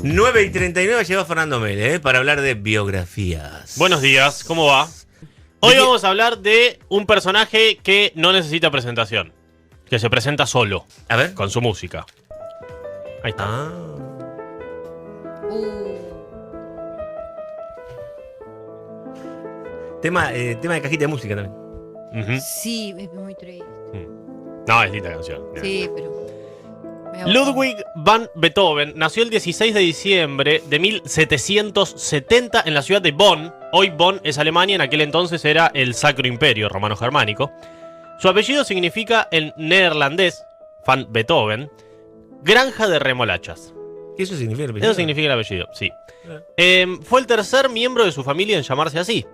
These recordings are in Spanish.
9:39 llegó Fernando Mele, para hablar de biografías. Buenos días, ¿cómo va? Hoy vamos a hablar de un personaje que no necesita presentación, que se presenta solo, A ver. con su música. Ahí está. Ah. Tema de cajita de música también. Ujú. Sí, es muy triste. No, es linda canción. Sí, pero... Ludwig van Beethoven nació el 16 de diciembre de 1770 en la ciudad de Bonn. Hoy Bonn es Alemania, en aquel entonces era el Sacro Imperio Romano-Germánico. Su apellido significa en neerlandés, van Beethoven, granja de remolachas. ¿Qué eso significa el apellido? Eso significa el apellido, sí. Fue el tercer miembro de su familia en llamarse así.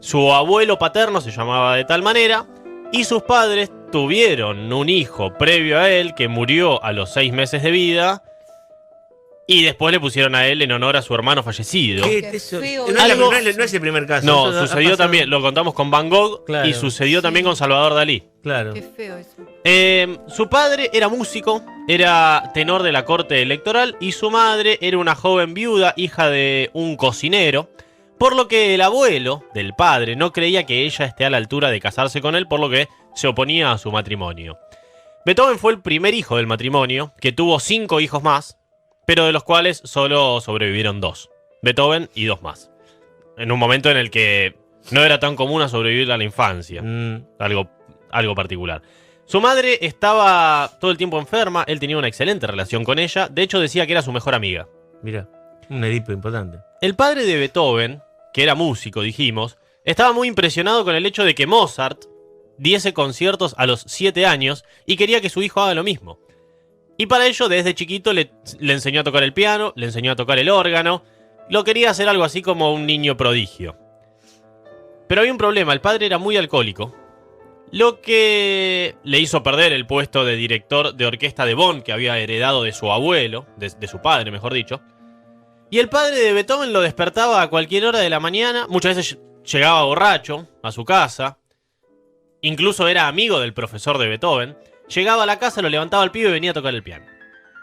Su abuelo paterno se llamaba de tal manera y sus padres tuvieron un hijo previo a él que murió a los 6 meses de vida y después le pusieron a él en honor a su hermano fallecido. ¿Qué Qué eso? feo. No, Algo- no es el primer caso. No, Eso ha sucedió pasado. también, lo contamos con Van Gogh Claro. y sucedió Sí. también con Salvador Dalí. Claro. Qué feo eso. Su padre era músico, era tenor de la corte electoral y su madre era una joven viuda, hija de un cocinero, por lo que el abuelo del padre no creía que ella esté a la altura de casarse con él, por lo que se oponía a su matrimonio. Beethoven fue el primer hijo del matrimonio, que tuvo 5 hijos más, pero de los cuales solo sobrevivieron 2, Beethoven y 2 más, en un momento en el que no era tan común a sobrevivir a la infancia. Algo particular. Su madre estaba todo el tiempo enferma, él tenía una excelente relación con ella, de hecho decía que era su mejor amiga. Mira, un Edipo importante. El padre de Beethoven, que era músico, dijimos, estaba muy impresionado con el hecho de que Mozart diese conciertos a los 7 años y quería que su hijo haga lo mismo. Y para ello, desde chiquito le enseñó a tocar el piano, le enseñó a tocar el órgano, lo quería hacer algo así como un niño prodigio. Pero había un problema, el padre era muy alcohólico, lo que le hizo perder el puesto de director de orquesta de Bonn que había heredado de su abuelo, de su padre, mejor dicho. Y el padre de Beethoven lo despertaba a cualquier hora de la mañana, muchas veces llegaba borracho a su casa, incluso era amigo del profesor de Beethoven, llegaba a la casa, lo levantaba al pibe y venía a tocar el piano.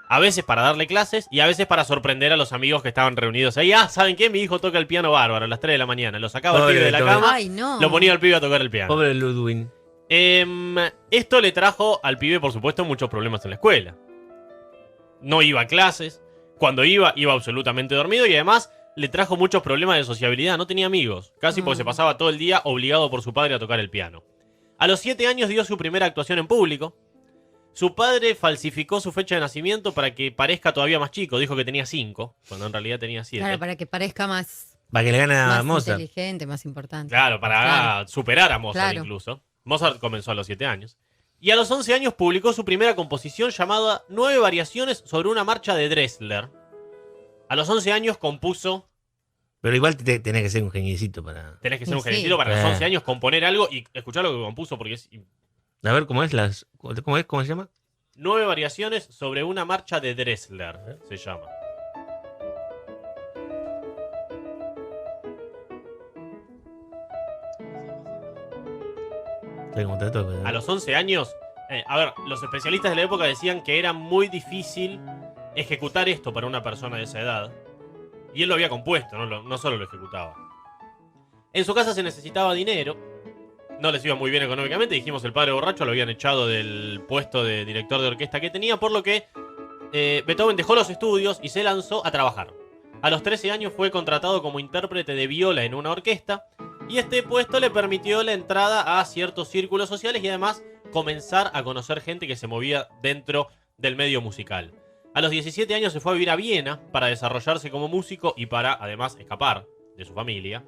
A veces para darle clases y a veces para sorprender a los amigos que estaban reunidos ahí. Ah, ¿saben qué? Mi hijo toca el piano bárbaro a las 3 de la mañana. Lo sacaba Pobre el pibe de la Beethoven. cama, Ay, no. lo ponía al pibe a tocar el piano. Pobre Ludwig. Esto le trajo al pibe, por supuesto, muchos problemas en la escuela. No iba a clases. Cuando iba absolutamente dormido y además le trajo muchos problemas de sociabilidad. No tenía amigos, casi porque se pasaba todo el día obligado por su padre a tocar el piano. A los 7 años dio su primera actuación en público. Su padre falsificó su fecha de nacimiento para que parezca todavía más chico. Dijo que tenía 5, cuando en realidad tenía 7. Claro, para que parezca más, Para que le gane a más Mozart. inteligente, más importante. Claro, para Claro. superar a Mozart Claro. incluso. Mozart comenzó a los 7 años. Y a los 11 años publicó su primera composición llamada 9 variaciones sobre una marcha de Dressler. A los 11 años compuso... Pero igual tenés que ser un geniecito para... Tenés que ser un Sí. geniecito para los 11 años componer algo y escuchar lo que compuso porque es... A ver, ¿cómo es? ¿Cómo se llama? 9 variaciones sobre una marcha de Dressler, se llama. ¿Cómo te toca? A los 11 años... a ver, los especialistas de la época decían que era muy difícil ejecutar esto para una persona de esa edad. Y él lo había compuesto, no solo lo ejecutaba. En su casa se necesitaba dinero. No les iba muy bien económicamente. Dijimos, el padre borracho lo habían echado del puesto de director de orquesta que tenía, por lo que Beethoven dejó los estudios y se lanzó a trabajar. A los 13 años fue contratado como intérprete de viola en una orquesta, y este puesto le permitió la entrada a ciertos círculos sociales y además comenzar a conocer gente que se movía dentro del medio musical. A los 17 años se fue a vivir a Viena para desarrollarse como músico y para además escapar de su familia.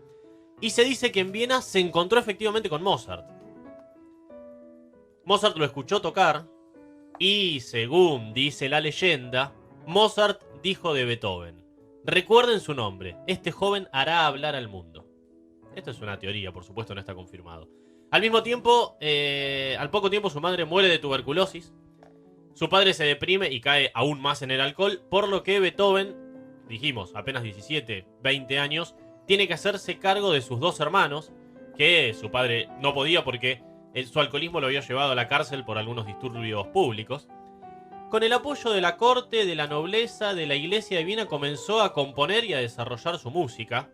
Y se dice que en Viena se encontró efectivamente con Mozart. Mozart lo escuchó tocar y, según dice la leyenda, Mozart dijo de Beethoven: recuerden su nombre, este joven hará hablar al mundo. Esto es una teoría, por supuesto no está confirmado. Al mismo tiempo, al poco tiempo su madre muere de tuberculosis. Su padre se deprime y cae aún más en el alcohol, por lo que Beethoven, dijimos, apenas 17, 20 años, tiene que hacerse cargo de sus 2 hermanos, que su padre no podía porque su alcoholismo lo había llevado a la cárcel por algunos disturbios públicos. Con el apoyo de la corte, de la nobleza, de la iglesia de Viena, comenzó a componer y a desarrollar su música.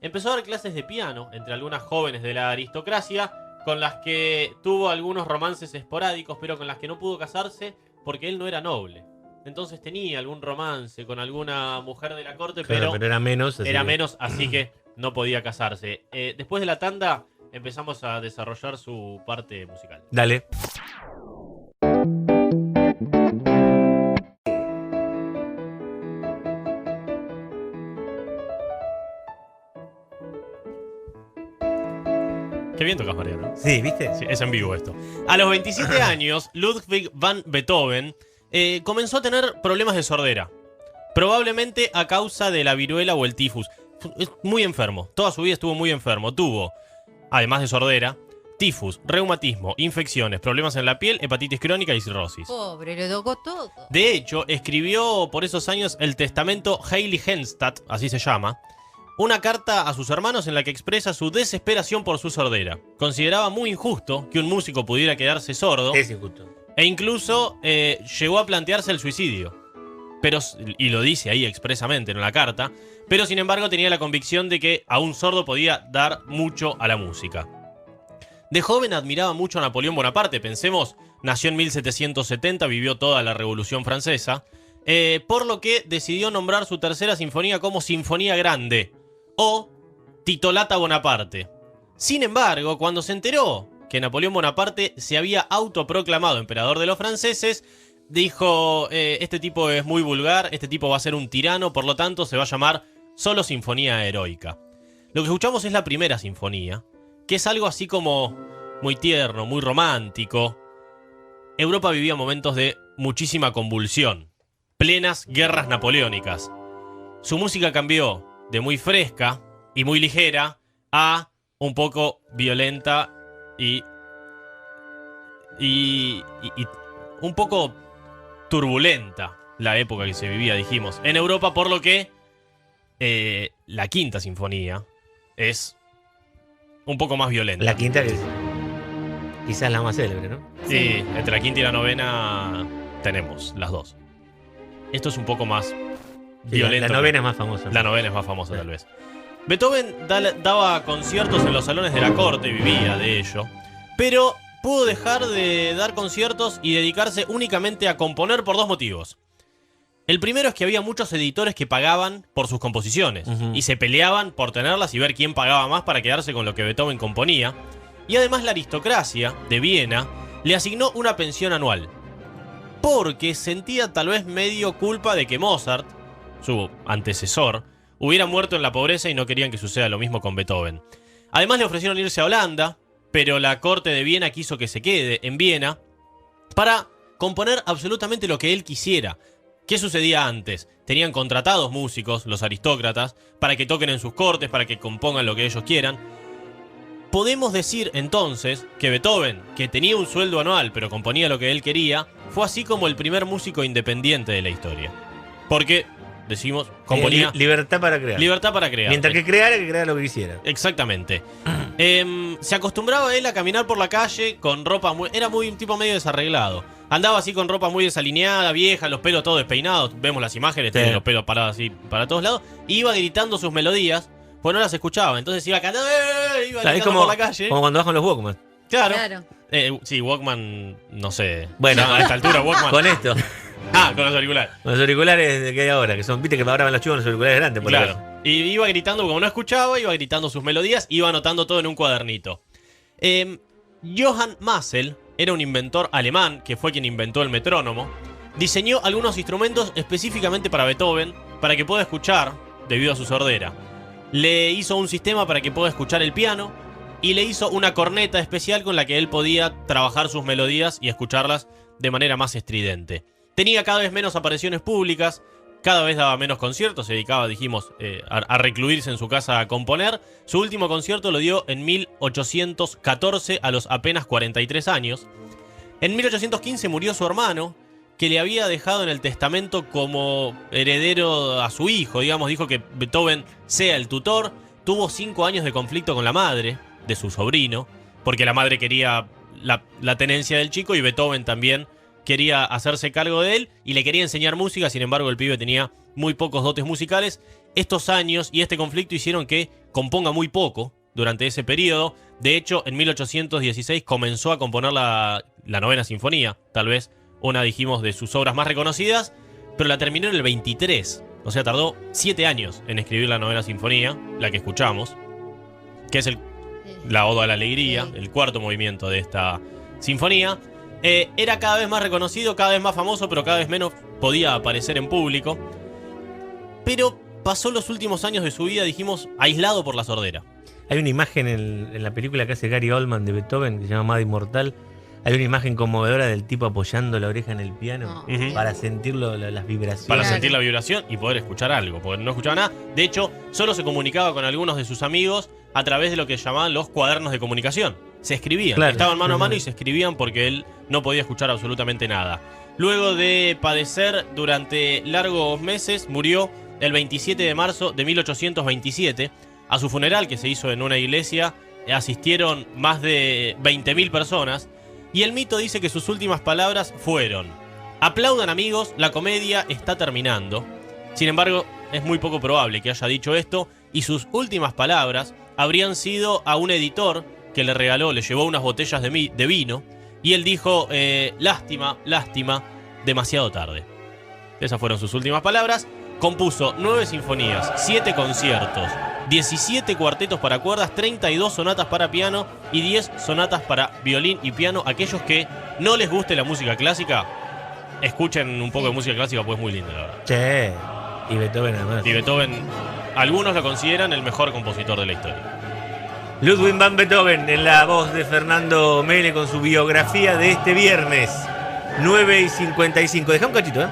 Empezó a dar clases de piano entre algunas jóvenes de la aristocracia, con las que tuvo algunos romances esporádicos, pero con las que no pudo casarse porque él no era noble. Entonces tenía algún romance con alguna mujer de la corte, Claro, pero era menos. así que no podía casarse. Después de la tanda empezamos a desarrollar su parte musical. Dale. Qué bien tocas, Mariano. Sí, ¿viste? Sí, es en vivo esto. A los 27 años, Ludwig van Beethoven comenzó a tener problemas de sordera. Probablemente a causa de la viruela o el tifus. Muy enfermo. Toda su vida estuvo muy enfermo. Tuvo, además de sordera, tifus, reumatismo, infecciones, problemas en la piel, hepatitis crónica y cirrosis. Pobre, le tocó todo. De hecho, escribió por esos años el testamento Heiligenstadt, así se llama, una carta a sus hermanos en la que expresa su desesperación por su sordera. Consideraba muy injusto que un músico pudiera quedarse sordo Es injusto. e incluso llegó a plantearse el suicidio. Pero, y lo dice ahí expresamente en la carta, pero sin embargo tenía la convicción de que a un sordo podía dar mucho a la música. De joven admiraba mucho a Napoleón Bonaparte, pensemos, nació en 1770, vivió toda la Revolución Francesa, por lo que decidió nombrar su tercera sinfonía como Sinfonía Grande, o Titolata Bonaparte. Sin embargo, cuando se enteró que Napoleón Bonaparte se había autoproclamado emperador de los franceses, dijo, este tipo es muy vulgar, este tipo va a ser un tirano, por lo tanto se va a llamar solo Sinfonía Heroica. Lo que escuchamos es la primera sinfonía, que es algo así como muy tierno, muy romántico. Europa vivía momentos de muchísima convulsión, plenas guerras napoleónicas. Su música cambió de muy fresca y muy ligera a un poco violenta y un poco turbulenta la época que se vivía, dijimos, en Europa, por lo que la quinta sinfonía es un poco más violenta. La quinta, que es quizás la más célebre, ¿no? Sí, entre la quinta y la novena tenemos las dos. Esto es un poco más Sí, violento. La novena es más famosa. La novena es más famosa, tal vez. Beethoven daba conciertos en los salones de la corte, vivía de ello, pero pudo dejar de dar conciertos y dedicarse únicamente a componer por dos motivos. El primero es que había muchos editores que pagaban por sus composiciones y se peleaban por tenerlas y ver quién pagaba más para quedarse con lo que Beethoven componía. Y además la aristocracia de Viena le asignó una pensión anual, porque sentía tal vez medio culpa de que Mozart, su antecesor, hubiera muerto en la pobreza y no querían que suceda lo mismo con Beethoven. Además le ofrecieron irse a Holanda, pero la corte de Viena quiso que se quede en Viena para componer absolutamente lo que él quisiera. ¿Qué sucedía antes? Tenían contratados músicos, los aristócratas, para que toquen en sus cortes, para que compongan lo que ellos quieran. Podemos decir entonces que Beethoven, que tenía un sueldo anual pero componía lo que él quería, fue así como el primer músico independiente de la historia. Porque, decimos, componía... Libertad para crear. Libertad para crear. Mientras que creara, que creara lo que quisiera. Exactamente. Se acostumbraba él a caminar por la calle con ropa muy... Era muy un tipo medio desarreglado. Andaba así con ropa muy desalineada, vieja, los pelos todos despeinados. Vemos las imágenes, tiene los pelos parados así para todos lados. Iba gritando sus melodías, pues no las escuchaba. Entonces iba cantando, iba gritando por la calle. Como cuando bajan los Walkman. Claro. Sí, Walkman, no sé. Bueno, ya a esta altura Walkman. Con esto. Con los auriculares. Con los auriculares que hay ahora, que son, viste que ahora van los chicos con los auriculares grandes. Por Claro. Y iba gritando, como no escuchaba, iba gritando sus melodías, iba anotando todo en un cuadernito. Johann Massel era un inventor alemán, que fue quien inventó el metrónomo. Diseñó algunos instrumentos específicamente para Beethoven, para que pueda escuchar, debido a su sordera. Le hizo un sistema para que pueda escuchar el piano, y le hizo una corneta especial con la que él podía trabajar sus melodías y escucharlas de manera más estridente. Tenía cada vez menos apariciones públicas, cada vez daba menos conciertos, se dedicaba, dijimos, a recluirse en su casa a componer. Su último concierto lo dio en 1814 a los apenas 43 años. En 1815 murió su hermano, que le había dejado en el testamento como heredero a su hijo, digamos, dijo que Beethoven sea el tutor. Tuvo 5 años de conflicto con la madre de su sobrino, porque la madre quería la tenencia del chico y Beethoven también quería hacerse cargo de él y le quería enseñar música. Sin embargo, el pibe tenía muy pocos dotes musicales. Estos años y este conflicto hicieron que componga muy poco durante ese periodo. De hecho, en 1816 comenzó a componer la Novena Sinfonía, tal vez una, dijimos, de sus obras más reconocidas, pero la terminó en el 23. O sea, tardó 7 años en escribir la Novena Sinfonía, la que escuchamos, que es la Oda a la Alegría, el cuarto movimiento de esta sinfonía. Era cada vez más reconocido, cada vez más famoso, pero cada vez menos podía aparecer en público. Pero pasó los últimos años de su vida, dijimos, aislado por la sordera. Hay una imagen en la película que hace Gary Oldman de Beethoven, que se llama Amada Inmortal. Hay una imagen conmovedora del tipo apoyando la oreja en el piano para sentir las vibraciones. Para sentir la vibración y poder escuchar algo, porque no escuchaba nada. De hecho, solo se comunicaba con algunos de sus amigos a través de lo que llamaban los cuadernos de comunicación. Se escribían, claro, estaban mano a mano y se escribían porque él no podía escuchar absolutamente nada. Luego de padecer durante largos meses, murió el 27 de marzo de 1827. A su funeral, que se hizo en una iglesia, asistieron más de 20.000 personas. Y el mito dice que sus últimas palabras fueron: aplaudan, amigos, la comedia está terminando. Sin embargo, es muy poco probable que haya dicho esto, y sus últimas palabras habrían sido a un editor que le llevó unas botellas de vino, y él dijo, lástima, lástima, demasiado tarde. Esas fueron sus últimas palabras. Compuso 9 sinfonías, 7 conciertos, 17 cuartetos para cuerdas, 32 sonatas para piano y 10 sonatas para violín y piano. Aquellos que no les guste la música clásica, escuchen un poco de música clásica, pues es muy linda, la verdad. Che, y Beethoven además. Y Beethoven, algunos lo consideran el mejor compositor de la historia. Ludwig van Beethoven, en la voz de Fernando Mele, con su biografía de este viernes, 9:55. Deja un cachito,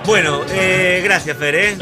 Bueno, gracias, Fer,